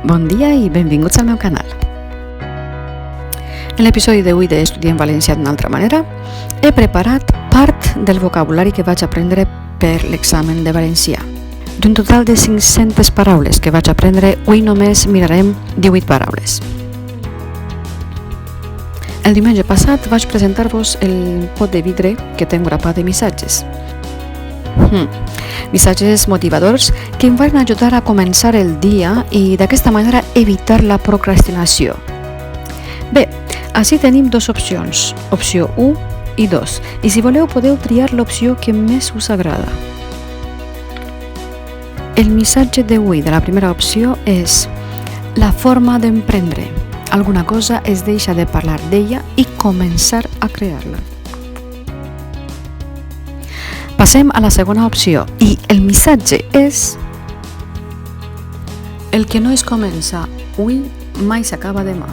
Bon dia i benvinguts al meu canal. En l'episodi d'avui d'Estudiem Valencià d'una altra manera, he preparat part del vocabulari que vaig aprendre per l'examen de valencià. D'un total de 500 paraules que vaig aprendre, avui només mirarem 18 paraules. El diumenge passat vaig presentar-vos el pot de vidre que tenc grapat de missatges. Missatges motivadors que em van ajudar a començar el dia i d'aquesta manera evitar la procrastinació. Bé, així tenim dues opcions, opció 1 i 2, i si voleu podeu triar l'opció que més us agrada. El missatge d'avui de la primera opció és la forma d'emprendre. Alguna cosa es deixa de parlar d'ella i començar a crear-la. Passem a la segona opció i el missatge és: el que no es comença avui mai s'acaba demà.